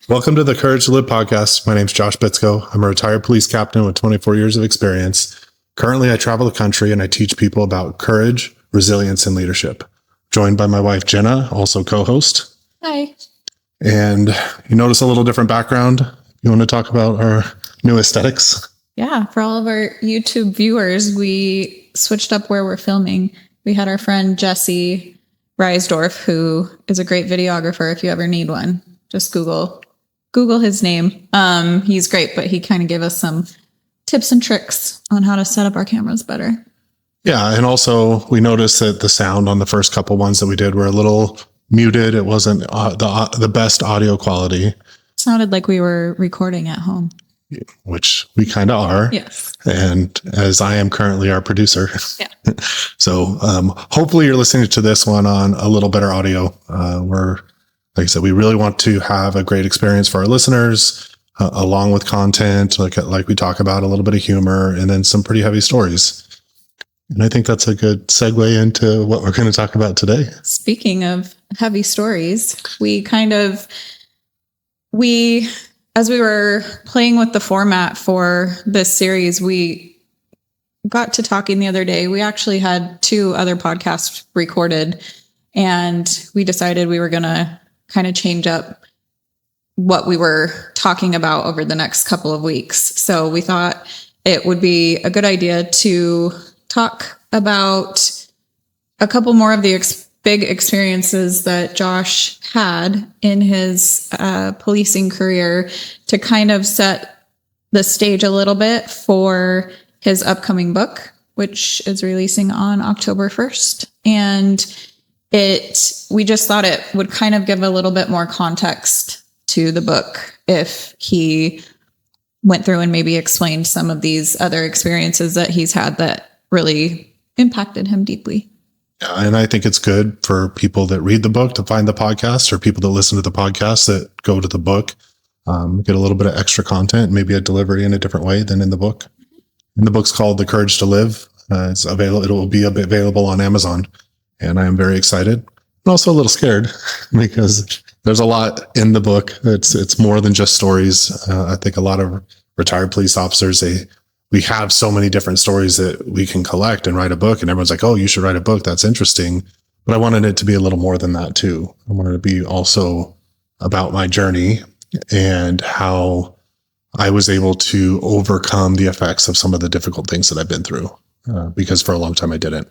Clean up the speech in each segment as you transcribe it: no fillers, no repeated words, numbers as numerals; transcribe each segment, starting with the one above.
Welcome to the Courage to Live podcast. My name's Josh Bitsko. I'm a retired police captain with 24 years of experience. Currently, I travel the country and I teach people about courage, resilience, and leadership. Joined by my wife, Jenna, also co-host. Hi. And you notice a little different background. You want to talk about our new aesthetics? Yeah, for all of our YouTube viewers, we switched up where we're filming. We had our friend Jesse Reisdorf, who is a great videographer if you ever need one. Just Google his name. He's great, but he kind of gave us some tips and tricks on how to set up our cameras better. Yeah, and also we noticed that the sound on the first couple ones that we did were a little muted. It wasn't the best audio quality. Sounded like we were recording at home. Which we kind of are. Yes. And as I am currently our producer. Yeah. So hopefully you're listening to this one on a little better audio. Like I said, we really want to have a great experience for our listeners, along with content, like we talk about, a little bit of humor, and then some pretty heavy stories. And I think that's a good segue into what we're going to talk about today. Speaking of heavy stories, as we were playing with the format for this series, we got to talking the other day. We actually had 2 other podcasts recorded, and we decided we were going to kind of change up what we were talking about over the next couple of weeks. So we thought it would be a good idea to talk about a couple more of the big experiences that Josh had in his policing career to kind of set the stage a little bit for his upcoming book, which is releasing on October 1st. And we just thought it would kind of give a little bit more context to the book if he went through and maybe explained some of these other experiences that he's had that really impacted him deeply. Yeah, and I think it's good for people that read the book to find the podcast, or people that listen to the podcast that go to the book, get a little bit of extra content, maybe a delivery in a different way than in the book. And the book's called The Courage to Live. It's available. It will be available on Amazon. And I am very excited and also a little scared because there's a lot in the book. It's more than just stories. I think a lot of retired police officers, we have so many different stories that we can collect and write a book. And everyone's like, oh, you should write a book. That's interesting. But I wanted it to be a little more than that too. I wanted it to be also about my journey and how I was able to overcome the effects of some of the difficult things that I've been through, because for a long time I didn't.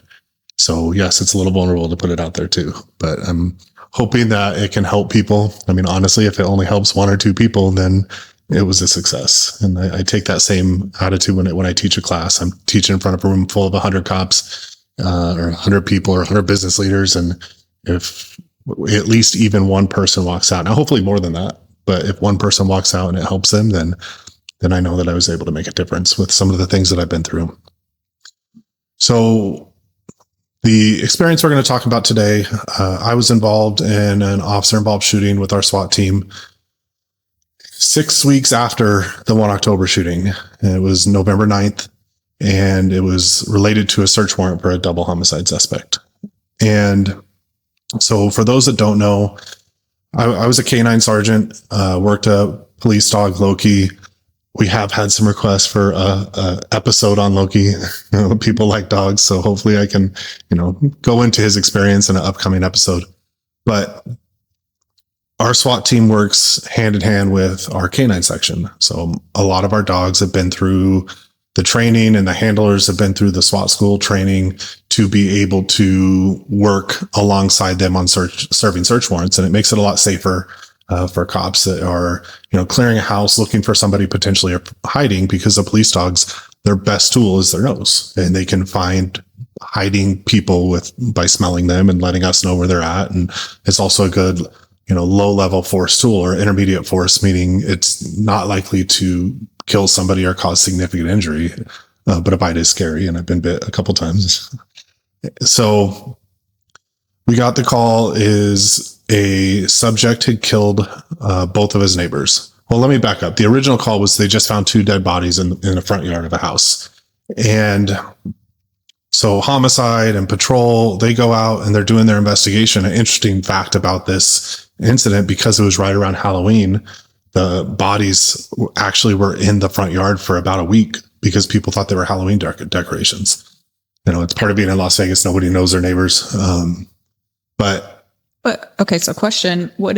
So yes, it's a little vulnerable to put it out there too, but I'm hoping that it can help people. I mean, honestly, if it only helps 1 or 2 people, then it was a success. And I take that same attitude when I teach a class. I'm teaching in front of a room full of 100 cops, or 100 people, or 100 business leaders. And if at least even one person walks out, now hopefully more than that, but if one person walks out and it helps them, then I know that I was able to make a difference with some of the things that I've been through. So the experience we're going to talk about today, I was involved in an officer-involved shooting with our SWAT team 6 weeks after the 1 October shooting. It was November 9th, and it was related to a search warrant for a double homicide suspect. And so for those that don't know, I was a K-9 sergeant, worked a police dog, Loki. We have had some requests for a episode on Loki. People like dogs, so hopefully I can, go into his experience in an upcoming episode. But our SWAT team works hand in hand with our K-9 section. So a lot of our dogs have been through the training, and the handlers have been through the SWAT school training to be able to work alongside them on serving search warrants. And it makes it a lot safer for cops that are, clearing a house, looking for somebody potentially hiding, because the police dogs, their best tool is their nose, and they can find hiding people by smelling them and letting us know where they're at. And it's also a good, low level force tool, or intermediate force, meaning it's not likely to kill somebody or cause significant injury. But a bite is scary, and I've been bit a couple times. So we got the call is a subject had killed both of his neighbors. Well, let me back up. The original call was they just found 2 dead bodies in the front yard of a house. And so homicide and patrol, they go out and they're doing their investigation. An interesting fact about this incident, because it was right around Halloween, the bodies actually were in the front yard for about a week because people thought they were Halloween decorations. It's part of being in Las Vegas. Nobody knows their neighbors. But okay. So question, would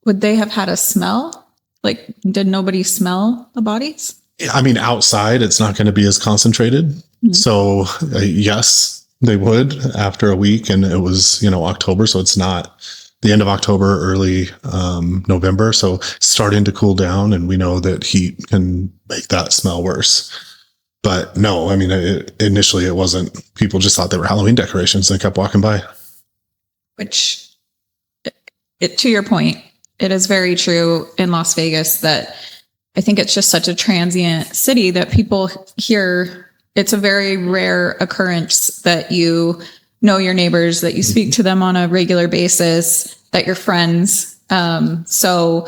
they have had a smell? Like, did nobody smell the bodies? I mean, outside, it's not going to be as concentrated. Mm-hmm. So yes, they would after a week. And it was, October. So it's not the end of October, early November. So it's starting to cool down. And we know that heat can make that smell worse. But no, I mean, initially it wasn't. People just thought they were Halloween decorations and kept walking by. Which, to your point, it is very true in Las Vegas that I think it's just such a transient city that people here, it's a very rare occurrence that you know your neighbors, that you speak to them on a regular basis, that you're friends. So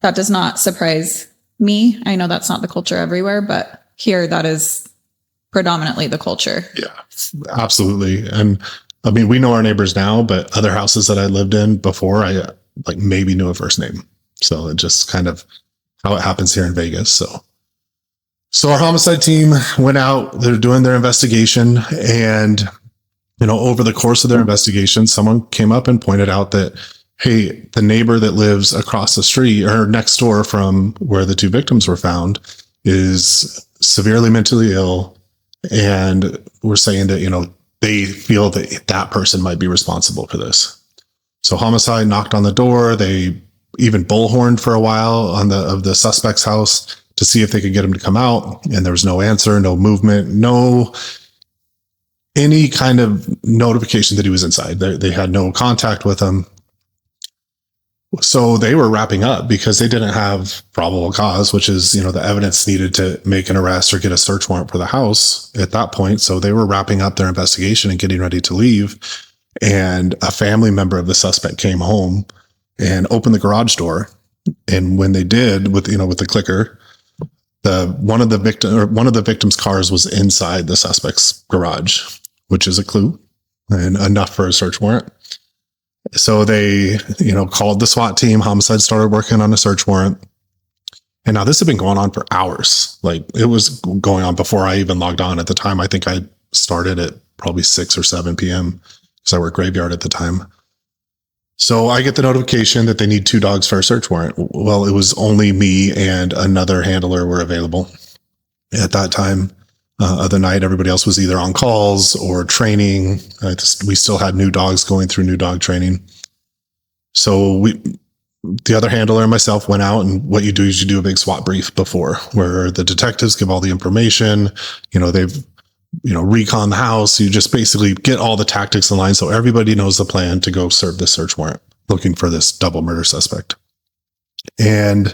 that does not surprise me. I know that's not the culture everywhere, but here that is predominantly the culture. Yeah, absolutely. And I mean, we know our neighbors now, but other houses that I lived in before, I maybe knew a first name. So it just kind of how it happens here in Vegas. So our homicide team went out, they're doing their investigation, and, over the course of their investigation, someone came up and pointed out that, hey, the neighbor that lives across the street or next door from where the two victims were found is severely mentally ill. And we're saying that, they feel that that person might be responsible for this. So homicide knocked on the door. They even bullhorned for a while of the suspect's house to see if they could get him to come out. And there was no answer, no movement, no any kind of notification that he was inside. They had no contact with him. So they were wrapping up because they didn't have probable cause, which is, the evidence needed to make an arrest or get a search warrant for the house at that point. So they were wrapping up their investigation and getting ready to leave. And a family member of the suspect came home and opened the garage door. And when they did with the clicker, one of the victim's cars was inside the suspect's garage, which is a clue and enough for a search warrant. So they, called the SWAT team. Homicide started working on a search warrant. And now this had been going on for hours. It was going on before I even logged on at the time. I think I started at probably 6 or 7 p.m. because I worked graveyard at the time. So I get the notification that they need 2 dogs for a search warrant. Well, it was only me and another handler were available at that time. Of the night, everybody else was either on calls or training. We still had new dogs going through new dog training. So the other handler and myself went out, and what you do is you do a big SWAT brief before, where the detectives give all the information. They've recon the house. You just basically get all the tactics in line so everybody knows the plan to go serve this search warrant looking for this double murder suspect. And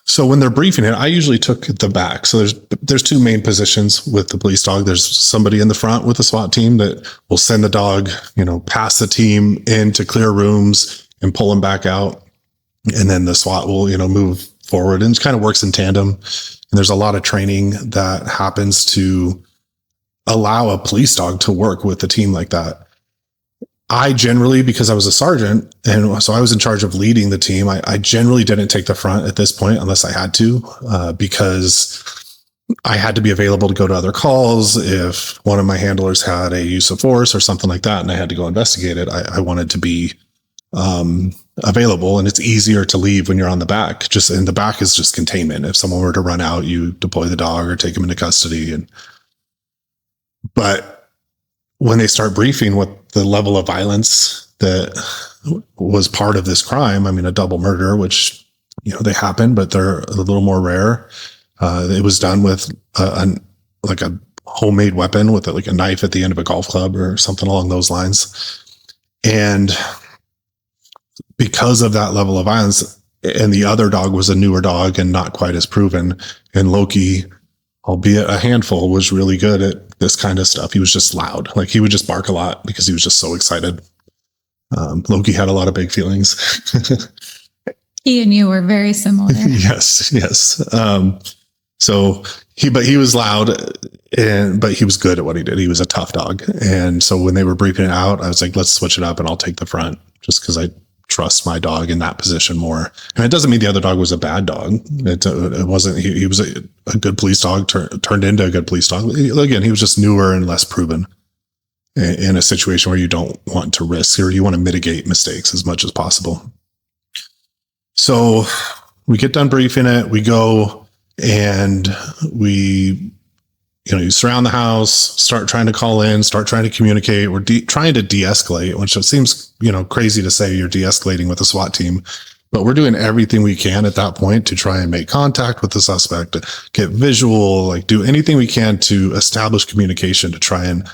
so when they're briefing it, I usually took the back. So there's 2 main positions with the police dog. There's somebody in the front with the SWAT team that will send the dog, past the team into clear rooms and pull him back out. And then the SWAT will, move forward, and it kind of works in tandem. And there's a lot of training that happens to allow a police dog to work with a team like that. I generally, because I was a sergeant, and so I was in charge of leading the team, I generally didn't take the front at this point unless I had to, because I had to be available to go to other calls. If one of my handlers had a use of force or something like that, and I had to go investigate it, I wanted to be available. And it's easier to leave when you're on the back. And the back is just containment. If someone were to run out, you deploy the dog or take him into custody. But when they start briefing what the level of violence that was part of this crime, I mean, a double murder, which, they happen, but they're a little more rare. It was done with a homemade weapon with a knife at the end of a golf club or something along those lines. And because of that level of violence, and the other dog was a newer dog and not quite as proven, and Loki, albeit a handful, was really good at this kind of stuff. He was just loud. He would just bark a lot because he was just so excited. Loki had a lot of big feelings. He and you were very similar. Yes. But he was loud, but he was good at what he did. He was a tough dog. And so when they were briefing it out, I was like, let's switch it up and I'll take the front, just because I trust my dog in that position more. And it doesn't mean the other dog was a bad dog. It wasn't, he was a good police dog, turned into a good police dog. Again, he was just newer and less proven in a situation where you don't want to risk, or you want to mitigate mistakes as much as possible. So we get done briefing it, we go and we, you surround the house, start trying to call in, start trying to communicate. We're trying to de-escalate, which it seems, crazy to say you're de-escalating with a SWAT team, but we're doing everything we can at that point to try and make contact with the suspect, get visual, like do anything we can to establish communication to try and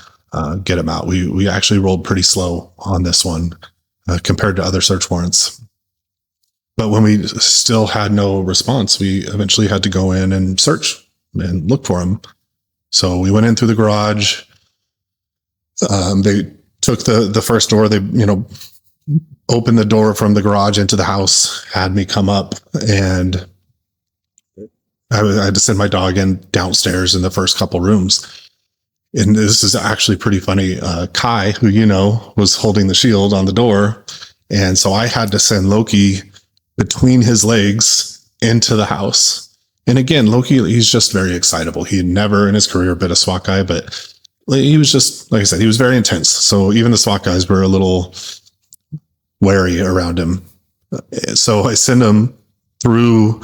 get him out. We actually rolled pretty slow on this one compared to other search warrants. But when we still had no response, we eventually had to go in and search and look for him. So we went in through the garage. They took the first door. They, opened the door from the garage into the house, had me come up, and I had to send my dog in downstairs in the first couple rooms. And this is actually pretty funny. Kai, who was holding the shield on the door. And so I had to send Loki between his legs into the house. And again, Loki, he's just very excitable. He had never in his career been a SWAT guy, but he was just, like I said, he was very intense. So even the SWAT guys were a little wary around him. So I send him through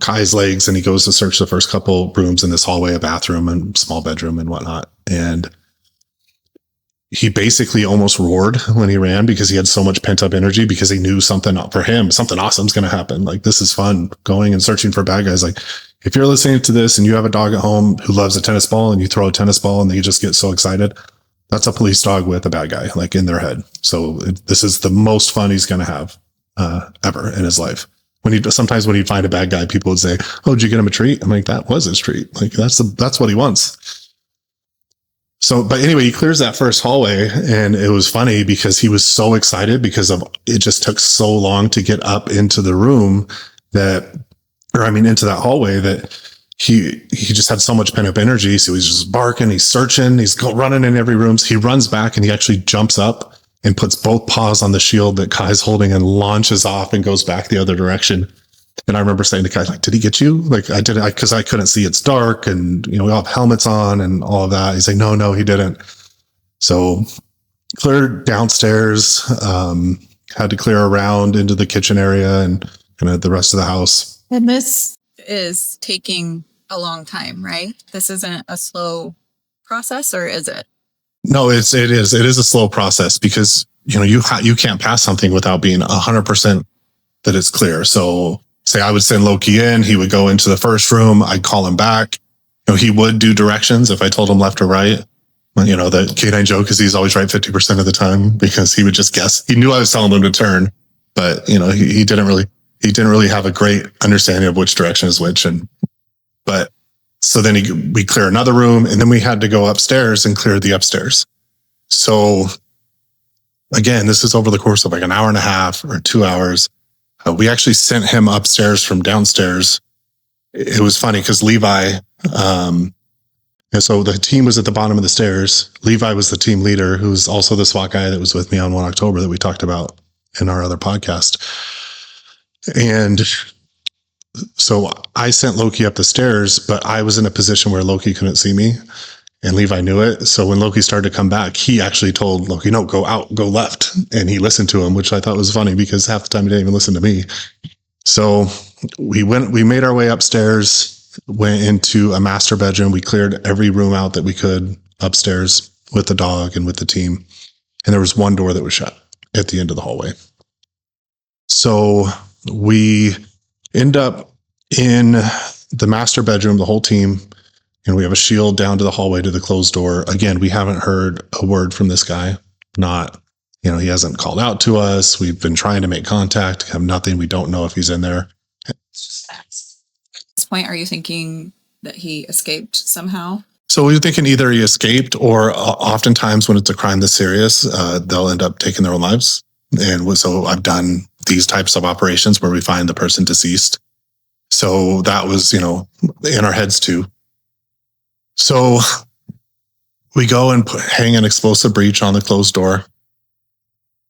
Kai's legs, and he goes to search the first couple rooms in this hallway, a bathroom and small bedroom and whatnot. And he basically almost roared when he ran because he had so much pent up energy, because he knew something awesome is going to happen. Like, this is fun, going and searching for bad guys. Like, if you're listening to this and you have a dog at home who loves a tennis ball, and you throw a tennis ball and they just get so excited, that's a police dog with a bad guy, like, in their head. So this is the most fun he's going to have ever in his life. Sometimes when he'd find a bad guy, people would say, "Oh, did you get him a treat?" I'm like, that was his treat. Like, that's what he wants. So, but anyway, he clears that first hallway, and it was funny because he was so excited because it just took so long to get up into the room into that hallway, that he just had so much pent up energy. So he's just barking, he's searching, he's running in every room. He runs back and he actually jumps up and puts both paws on the shield that Kai's holding and launches off and goes back the other direction. And I remember saying to Kai, like, "Did he get you?" Like, I didn't, because I couldn't see. It's dark, and we all have helmets on and all of that. He's like, no, he didn't. So cleared downstairs, had to clear around into the kitchen area and kind of the rest of the house. And this is taking a long time, right? This isn't a slow process, or is it? No, it is. It is a slow process because, you can't pass something without being 100% that it's clear. So say I would send Loki in, he would go into the first room, I'd call him back. He would do directions if I told him left or right. The canine joke, because he's always right 50% of the time, because he would just guess. He knew I was telling him to turn, but he didn't really have a great understanding of which direction is which. So then we clear another room, and then we had to go upstairs and clear the upstairs. So again, this is over the course of like an hour and a half or 2 hours. We actually sent him upstairs from downstairs. It was funny because Levi, and so the team was at the bottom of the stairs. Levi was the team leader, who's also the SWAT guy that was with me on 1 October that we talked about in our other podcast. And so I sent Loki up the stairs, but I was in a position where Loki couldn't see me, and Levi knew it. So when Loki started to come back, he actually told Loki, "No, go out, go left." And he listened to him, which I thought was funny because half the time he didn't even listen to me. So we made our way upstairs, went into a master bedroom. We cleared every room out that we could upstairs with the dog and with the team. And there was one door that was shut at the end of the hallway. So we end up in the master bedroom, the whole team, and we have a shield down to the hallway to the closed door. Again, we haven't heard a word from this guy. He hasn't called out to us. We've been trying to make contact, have nothing. We don't know if he's in there. At this point, are you thinking that he escaped somehow? So we're thinking either he escaped, or oftentimes when it's a crime this serious, they'll end up taking their own lives. And so I've done these types of operations where we find the person deceased. So that was, in our heads too. So we go and hang an explosive breach on the closed door.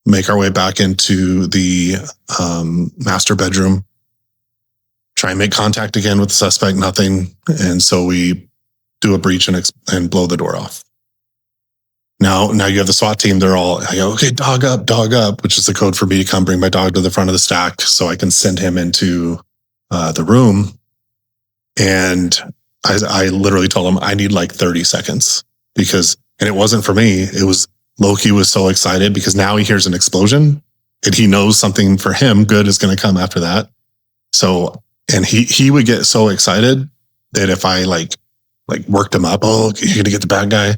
make our way back into the master bedroom, try and make contact again with the suspect, nothing. And so we do a breach and blow the door off. Now you have the SWAT team. I go, okay, dog up, which is the code for me to come bring my dog to the front of the stack so I can send him into the room. And I literally told him I need like 30 seconds and it wasn't for me. It was Loki was so excited because now he hears an explosion and he knows something for him good is going to come after that. So, and he would get so excited that if I like worked him up, oh, you're going to get the bad guy.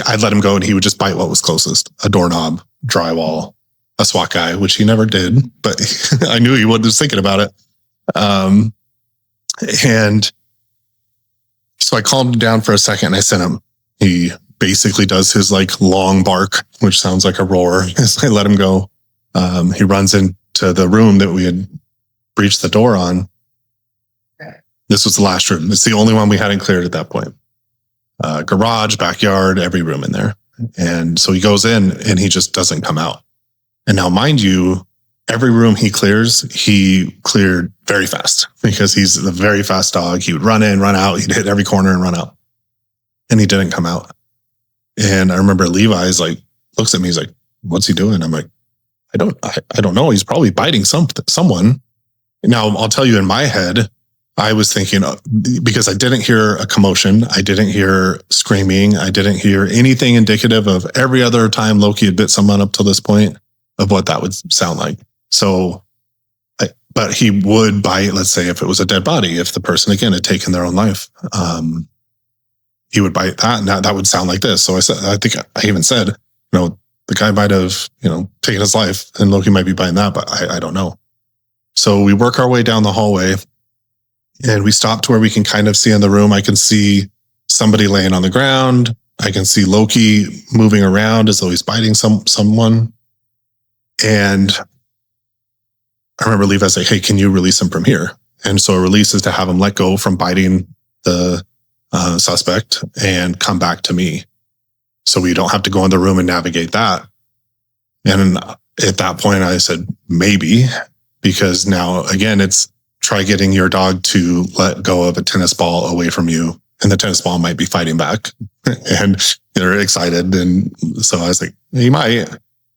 I'd let him go and he would just bite what was closest, a doorknob, drywall, a SWAT guy, which he never did, but I knew he was thinking about it. And so I calmed him down for a second and I sent him. He basically does his like long bark, which sounds like a roar as I let him go. He runs into the room that we had breached the door on. This was the last room. It's the only one we hadn't cleared at that point. Garage, backyard, every room in there. And so he goes in and he just doesn't come out. And now, mind you, every room he clears, he cleared very fast because he's a very fast dog. He would run in, run out. He'd hit every corner and run out. And he didn't come out. And I remember Levi's like, looks at me. He's like, what's he doing? I'm like, I don't know. He's probably biting someone. Now I'll tell you in my head, I was thinking because I didn't hear a commotion. I didn't hear screaming. I didn't hear anything indicative of every other time Loki had bit someone up to this point of what that would sound like. So, but he would bite, let's say if it was a dead body, if the person again had taken their own life, he would bite that and that would sound like this. So I think I even said, the guy might have, taken his life and Loki might be biting that, but I don't know. So we work our way down the hallway and we stop to where we can kind of see in the room. I can see somebody laying on the ground. I can see Loki moving around as though he's biting someone. And I remember Levi say, hey, can you release him from here? And so a release is to have him let go from biting the suspect and come back to me. So we don't have to go in the room and navigate that. And at that point I said, maybe, because now again, it's try getting your dog to let go of a tennis ball away from you. And the tennis ball might be fighting back and they're excited. And so I was like, he might.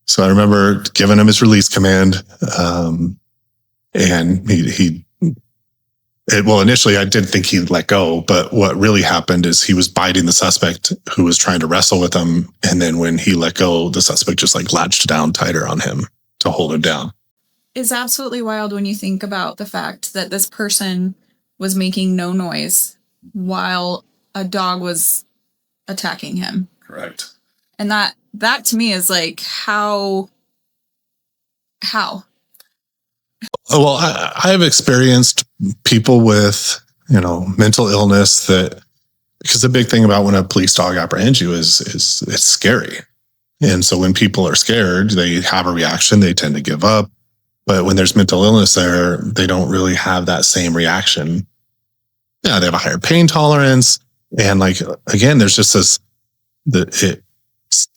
So I remember giving him his release command. And initially I did think he'd let go, but what really happened is he was biting the suspect who was trying to wrestle with him. And then when he let go, the suspect just like latched down tighter on him to hold him down. It's absolutely wild when you think about the fact that this person was making no noise while a dog was attacking him. Correct. And that to me is like, how? Well, I have experienced people with, mental illness because the big thing about when a police dog apprehends you is it's scary. And so when people are scared, they have a reaction, they tend to give up. But when there's mental illness there, they don't really have that same reaction. Yeah, they have a higher pain tolerance. And like, again, there's just this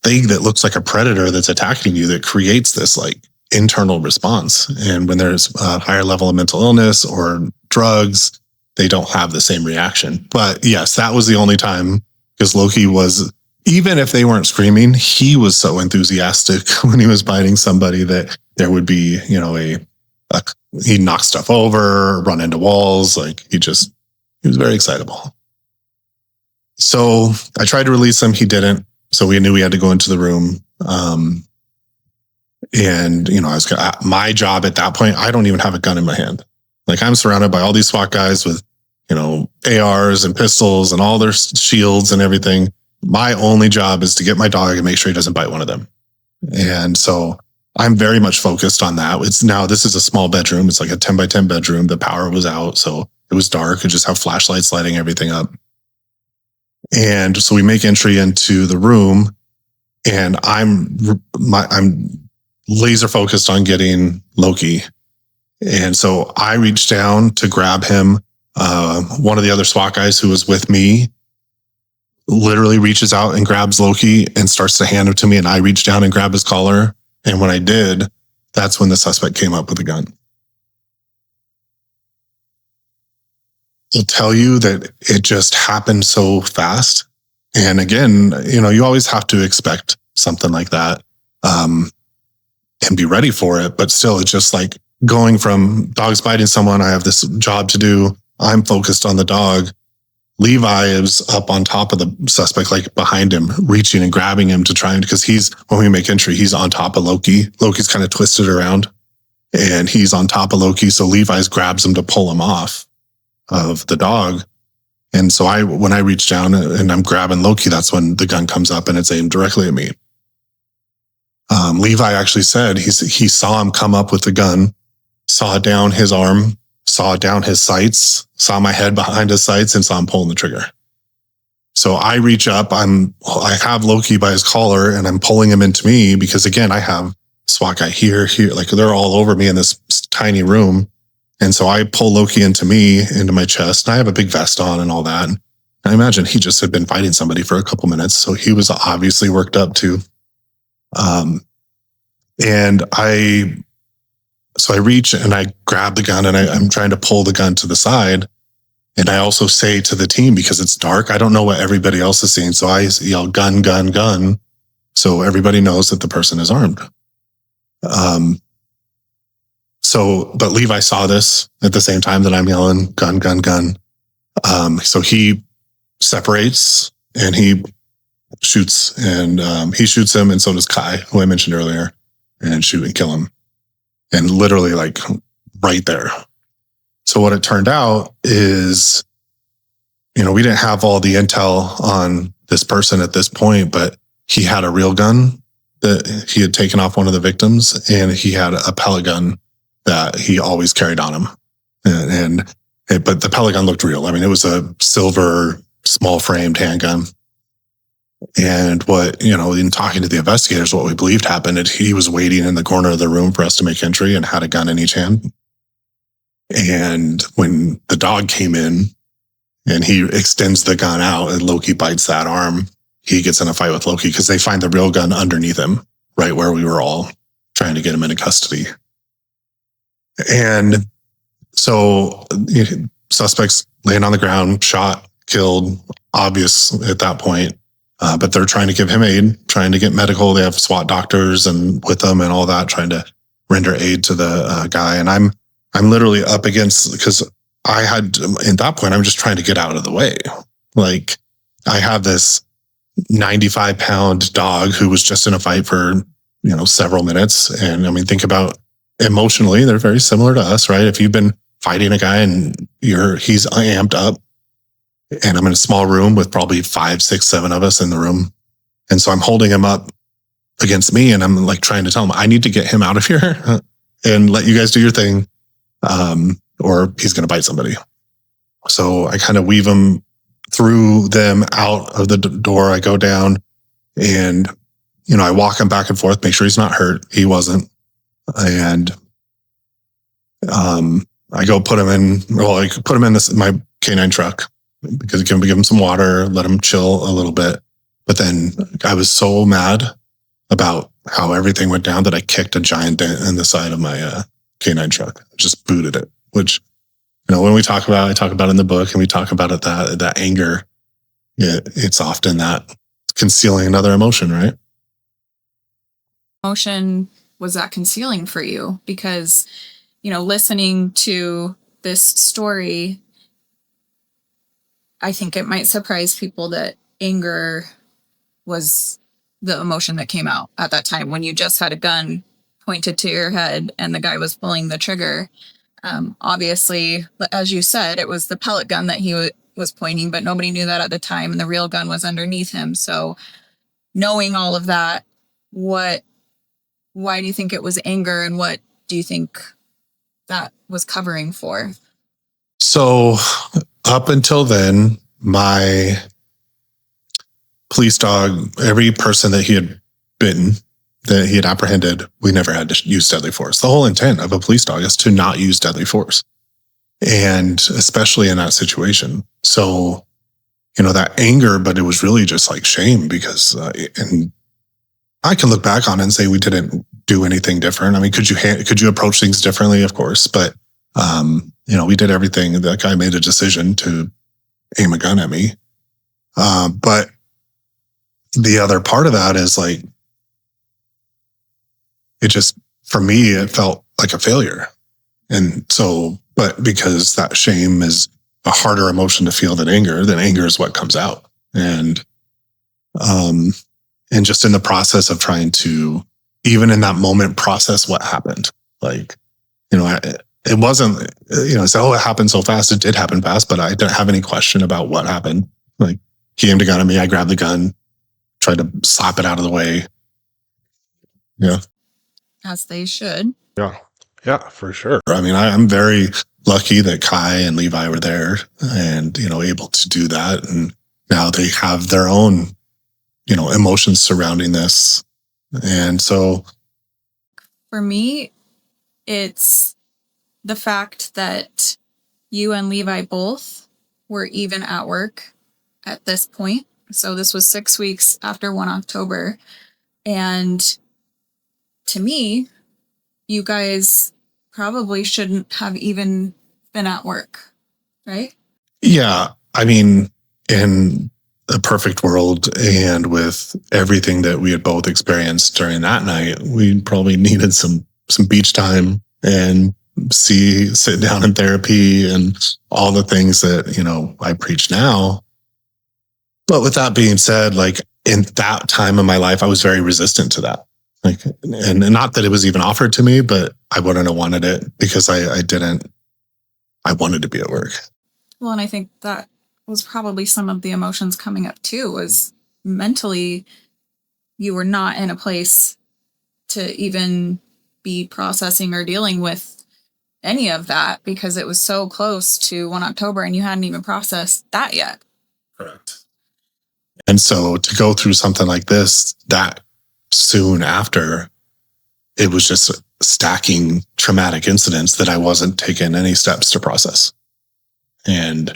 thing that looks like a predator that's attacking you that creates this like internal response. And when there's a higher level of mental illness or drugs, they don't have the same reaction. But yes, that was the only time because Loki was, even if they weren't screaming, he was so enthusiastic when he was biting somebody that there would be, he'd knock stuff over, run into walls. Like he was very excitable. So I tried to release him. He didn't. So we knew we had to go into the room. My job at that point, I don't even have a gun in my hand. Like I'm surrounded by all these SWAT guys with, ARs and pistols and all their shields and everything. My only job is to get my dog and make sure he doesn't bite one of them. And so I'm very much focused on that. This is a small bedroom. It's like a 10 by 10 bedroom. The power was out. So it was dark. I just have flashlights lighting everything up. And so we make entry into the room and I'm laser focused on getting Loki. And so I reached down to grab him. One of the other SWAT guys who was with me literally reaches out and grabs Loki and starts to hand him to me. And I reach down and grab his collar And when I did, that's when the suspect came up with a gun. I'll tell you that it just happened so fast. And again, you always have to expect something like that and be ready for it. But still, it's just like going from dogs biting someone. I have this job to do. I'm focused on the dog. Levi is up on top of the suspect, like behind him, reaching and grabbing him to try and, because when we make entry, he's on top of Loki. Loki's kind of twisted around and he's on top of Loki. So Levi's grabs him to pull him off of the dog. And so when I reach down and I'm grabbing Loki, that's when the gun comes up and it's aimed directly at me. Levi actually said he saw him come up with the gun, saw down his arm, saw down his sights, saw my head behind his sights, and saw him pulling the trigger. So I reach up, I have Loki by his collar and I'm pulling him into me because, again, I have SWAT guy here, like they're all over me in this tiny room. And so I pull Loki into my chest, and I have a big vest on and all that. And I imagine he just had been fighting somebody for a couple minutes. So he was obviously worked up too. And I reach and I grab the gun and I'm trying to pull the gun to the side. And I also say to the team, because it's dark, I don't know what everybody else is seeing. So I yell, gun, gun, gun. So everybody knows that the person is armed. But Levi saw this at the same time that I'm yelling, gun, gun, gun. So he separates and he shoots, and he shoots him, and so does Kai, who I mentioned earlier, and shoot and kill him. And literally like right there. So what it turned out is, we didn't have all the intel on this person at this point, but he had a real gun that he had taken off one of the victims, and he had a pellet gun that he always carried on him. But the pellet gun looked real. I mean, it was a silver, small framed handgun. And in talking to the investigators, what we believed happened is he was waiting in the corner of the room for us to make entry and had a gun in each hand. And when the dog came in and he extends the gun out and Loki bites that arm, he gets in a fight with Loki because they find the real gun underneath him, right where we were all trying to get him into custody. And so suspects laying on the ground, shot, killed, obvious at that point. But they're trying to give him aid, trying to get medical. They have SWAT doctors and with them and all that, trying to render aid to the guy. And I'm literally up against, because at that point, I'm just trying to get out of the way. Like, I have this 95-pound dog who was just in a fight for, several minutes. And I mean, think about emotionally, they're very similar to us, right? If you've been fighting a guy and he's amped up, and I'm in a small room with probably 5, 6, 7 of us in the room. And so I'm holding him up against me, and I'm like trying to tell him, I need to get him out of here and let you guys do your thing. Or he's going to bite somebody. So I kind of weave him through them out of the door. I go down and, I walk him back and forth, make sure he's not hurt. He wasn't. And, I go put him in my canine truck, because it can give him some water, let him chill a little bit. But then I was so mad about how everything went down that I kicked a giant dent in the side of my canine truck. Just booted it, which, when I talk about it in the book, and we talk about it, that anger, it's often that concealing another emotion, right? Emotion was that concealing for you? Because, listening to this story, I think it might surprise people that anger was the emotion that came out at that time when you just had a gun pointed to your head and the guy was pulling the trigger. Obviously, as you said, it was the pellet gun that he was pointing, but nobody knew that at the time, and the real gun was underneath him. So knowing all of that, why do you think it was anger, and what do you think that was covering for? So up until then, my police dog, every person that he had bitten, that he had apprehended, we never had to use deadly force. The whole intent of a police dog is to not use deadly force. And especially in that situation. So, that anger, but it was really just like shame, because, and I can look back on it and say we didn't do anything different. I mean, could you approach things differently? Of course, but we did everything. That guy made a decision to aim a gun at me. But the other part of that is like, it just, for me, it felt like a failure. And so, but because that shame is a harder emotion to feel than anger is what comes out. And just in the process of trying to, even in that moment, process what happened. Like, it wasn't, it happened so fast. It did happen fast, but I didn't have any question about what happened. Like, he aimed a gun at me. I grabbed the gun, tried to slap it out of the way. Yeah. As they should. Yeah. Yeah, for sure. I mean, I'm very lucky that Kai and Levi were there and, able to do that. And now they have their own, emotions surrounding this. And so for me, it's the fact that you and Levi both were even at work at this point. So this was 6 weeks after 1 October. And to me, you guys probably shouldn't have even been at work, right? Yeah. I mean, in a perfect world and with everything that we had both experienced during that night, we probably needed some beach time and sit down in therapy and all the things that, I preach now. But with that being said, like in that time of my life, I was very resistant to that. Like, and not that it was even offered to me, but I wouldn't have wanted it because I wanted to be at work. Well, and I think that was probably some of the emotions coming up too, was mentally you were not in a place to even be processing or dealing with any of that because it was so close to 1 October and you hadn't even processed that yet. Correct. And so to go through something like this, that soon after, it was just stacking traumatic incidents that I wasn't taking any steps to process. And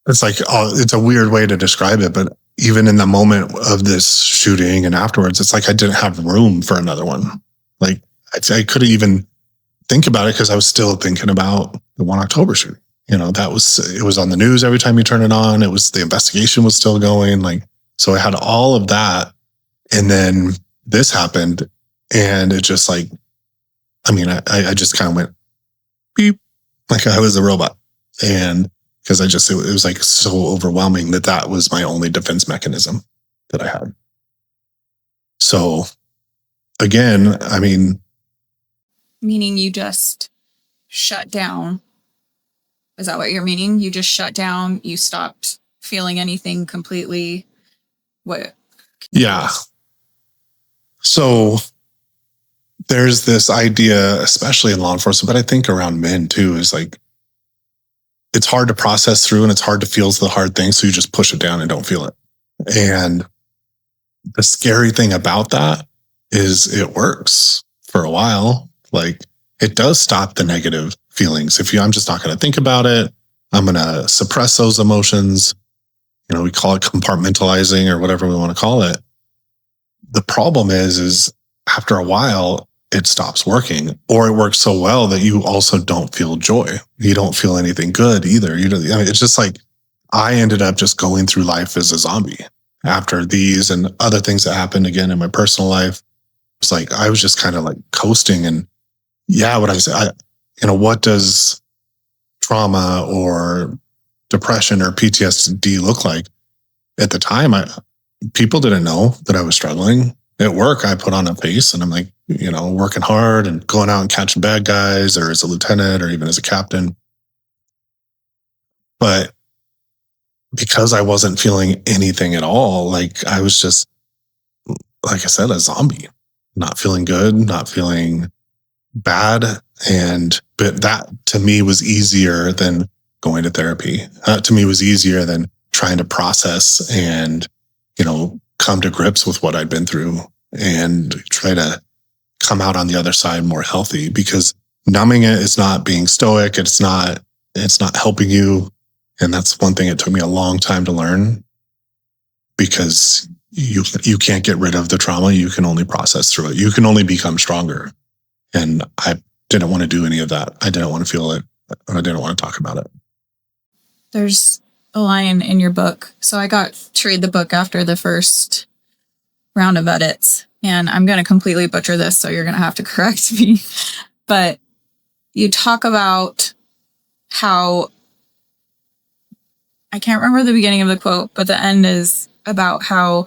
it's like, it's a weird way to describe it, but even in the moment of this shooting and afterwards, it's like I didn't have room for another one. Like I couldn't even think about it because I was still thinking about the 1 October shooting. It was on the news every time you turn it on. It was, the investigation was still going. Like, so I had all of that. And then this happened and it just like, I mean, I just kind of went beep, like I was a robot. And because it was like so overwhelming that was my only defense mechanism that I had. So again, I mean. Meaning you just shut down. Is that what you're meaning? You just shut down. You stopped feeling anything completely. What? Yeah. So there's this idea, especially in law enforcement, but I think around men too, is like, it's hard to process through and it's hard to feel the hard thing. So you just push it down and don't feel it. And the scary thing about that is it works for a while. Like it does stop the negative feelings. I'm just not going to think about it. I'm going to suppress those emotions. We call it compartmentalizing or whatever we want to call it. The problem is after a while, it stops working, or it works so well that you also don't feel joy. You don't feel anything good either. It's just like, I ended up just going through life as a zombie after these and other things that happened again in my personal life. It's like, I was just kind of like coasting and what does trauma or depression or PTSD look like? At the time, people didn't know that I was struggling. At work, I put on a face and I'm like, working hard and going out and catching bad guys, or as a lieutenant or even as a captain. But because I wasn't feeling anything at all, like I was just, like I said, a zombie, not feeling good, not feeling bad. But that to me was easier than going to therapy. To me was easier than trying to process and, come to grips with what I'd been through and try to come out on the other side more healthy, because numbing it is not being stoic. It's not helping you. And that's one thing it took me a long time to learn, because you can't get rid of the trauma. You can only process through it. You can only become stronger. And I didn't want to do any of that. I didn't want to feel it. I didn't want to talk about it. There's a line in your book. So I got to read the book after the first round of edits, and I'm going to completely butcher this, so you're going to have to correct me. But you talk about how, I can't remember the beginning of the quote, but the end is about how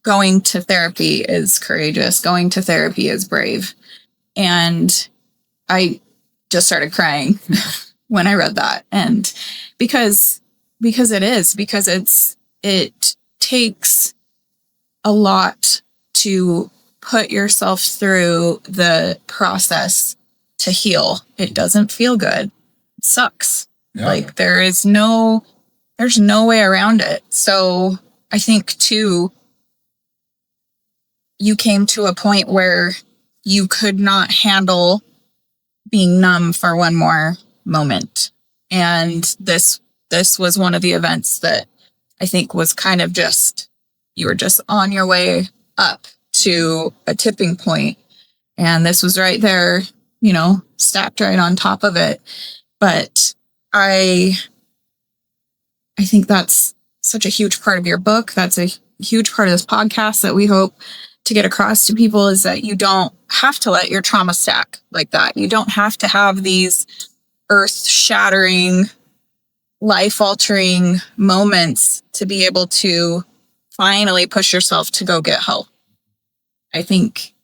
going to therapy is courageous, going to therapy is brave. And I just started crying when I read that. And because it takes a lot to put yourself through the process to heal. It doesn't feel good. It sucks. Yeah. Like there's no way around it. So I think too, you came to a point where you could not handle being numb for one more moment. And this was one of the events that I think was kind of just, you were just on your way up to a tipping point. And this was right there, stacked right on top of it. But I think that's such a huge part of your book. That's a huge part of this podcast that we hope to get across to people, is that you don't have to let your trauma stack like that. You don't have to have these earth-shattering, life-altering moments to be able to finally push yourself to go get help. I think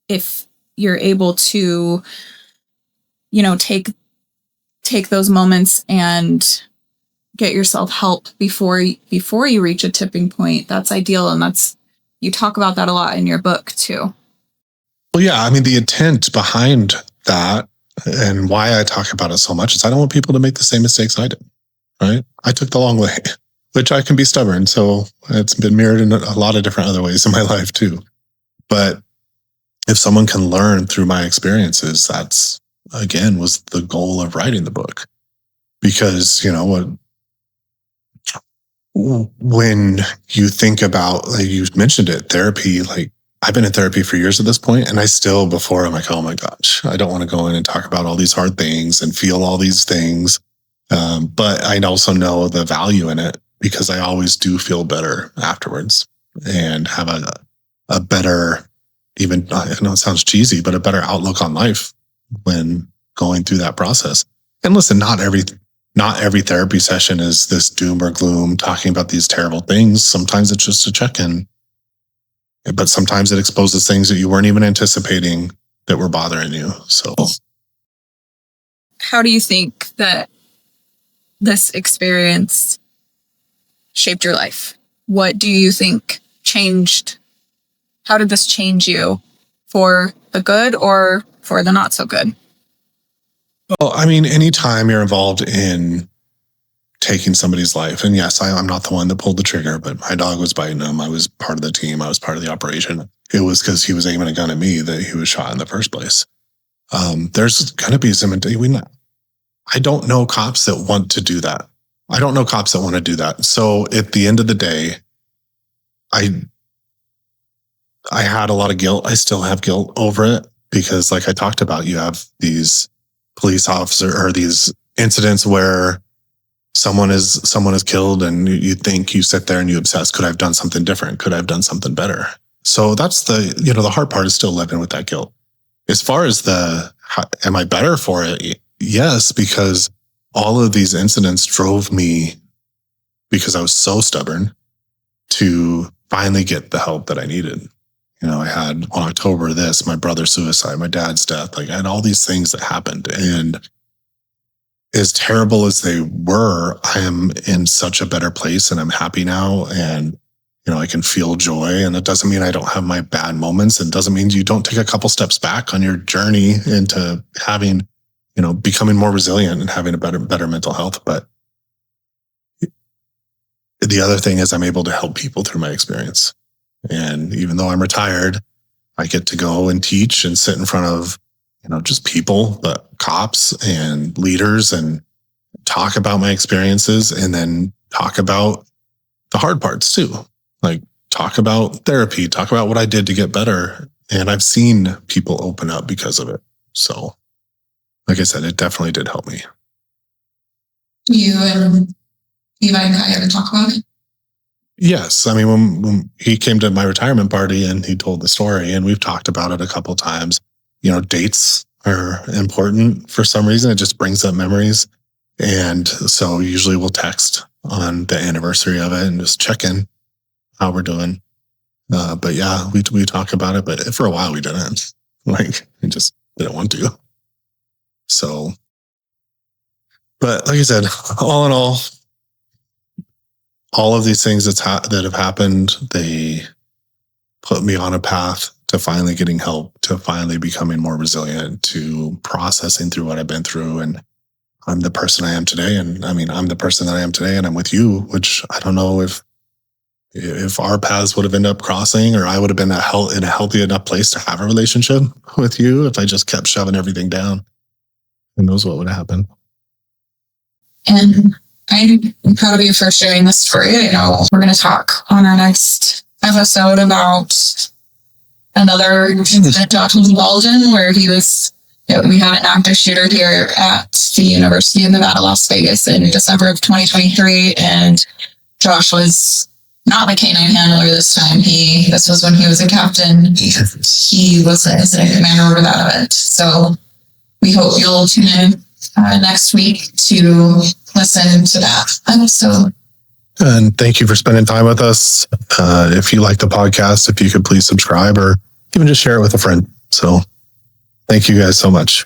if you're able to, take those moments and get yourself help before you reach a tipping point, that's ideal. And you talk about that a lot in your book too. Well, yeah, I mean, the intent behind that and why I talk about it so much is I don't want people to make the same mistakes I did, right? I took the long way, which I can be stubborn. So it's been mirrored in a lot of different other ways in my life too. But if someone can learn through my experiences, that's, again, was the goal of writing the book. Because, when you think about, like you mentioned it, therapy, like I've been in therapy for years at this point, and I still, before, I'm like, oh my gosh, I don't want to go in and talk about all these hard things and feel all these things. But I also know the value in it, because I always do feel better afterwards and have a better, even, I know it sounds cheesy, but a better outlook on life when going through that process. And listen, not every therapy session is this doom or gloom talking about these terrible things. Sometimes it's just a check-in, but sometimes it exposes things that you weren't even anticipating that were bothering you. So how do you think that this experience shaped your life? What do you think changed? How did this change you for the good or for the not so good? Well, I mean, anytime you're involved in taking somebody's life, and yes, I'm not the one that pulled the trigger, but my dog was biting him. I was part of the team. I was part of the operation. It was because he was aiming a gun at me that he was shot in the first place. There's going to be some, I don't know cops that want to do that. So at the end of the day, I had a lot of guilt. I still have guilt over it, because like I talked about, you have these police officer or these incidents where someone is killed, and you think, you sit there and you obsess, could I have done something different? Could I have done something better? So that's the hard part, is still living with that guilt. As far as am I better for it? Yes, because all of these incidents drove me, because I was so stubborn, to finally get the help that I needed. I had on October my brother's suicide, my dad's death, like I had all these things that happened. And as terrible as they were, I am in such a better place, and I'm happy now. And, I can feel joy, and it doesn't mean I don't have my bad moments. It doesn't mean you don't take a couple steps back on your journey into having, becoming more resilient and having a better mental health. But the other thing is I'm able to help people through my experience. And even though I'm retired, I get to go and teach and sit in front of, just people, but cops and leaders, and talk about my experiences, and then talk about the hard parts too. Like, talk about therapy, talk about what I did to get better. And I've seen people open up because of it. So, like I said, it definitely did help me. You and Levi and Kai ever talk about it? Yes. I mean, when he came to my retirement party and he told the story, and we've talked about it a couple times. Dates are important for some reason. It just brings up memories. And so usually we'll text on the anniversary of it and just check in how we're doing. But yeah, we talk about it, but for a while we didn't. Like, we just didn't want to. So, but like I said, all in all of these things that have happened, they put me on a path to finally getting help, to finally becoming more resilient, to processing through what I've been through. And I'm the person I am today. And I mean, I'm the person that I am today, and I'm with you, which I don't know if our paths would have ended up crossing, or I would have been in a healthy enough place to have a relationship with you if I just kept shoving everything down. Who knows what would have happened. And I'm proud of you for sharing this story. I know we're going to talk on our next episode about another incident Josh was involved in, where we had an active shooter here at the University of Nevada, Las Vegas in December of 2023. And Josh was not the canine handler this time. This was when he was a captain. He was an incident commander over that event. So we hope you'll tune in next week to listen to that episode. And thank you for spending time with us. If you like the podcast, if you could please subscribe or even just share it with a friend. So thank you guys so much.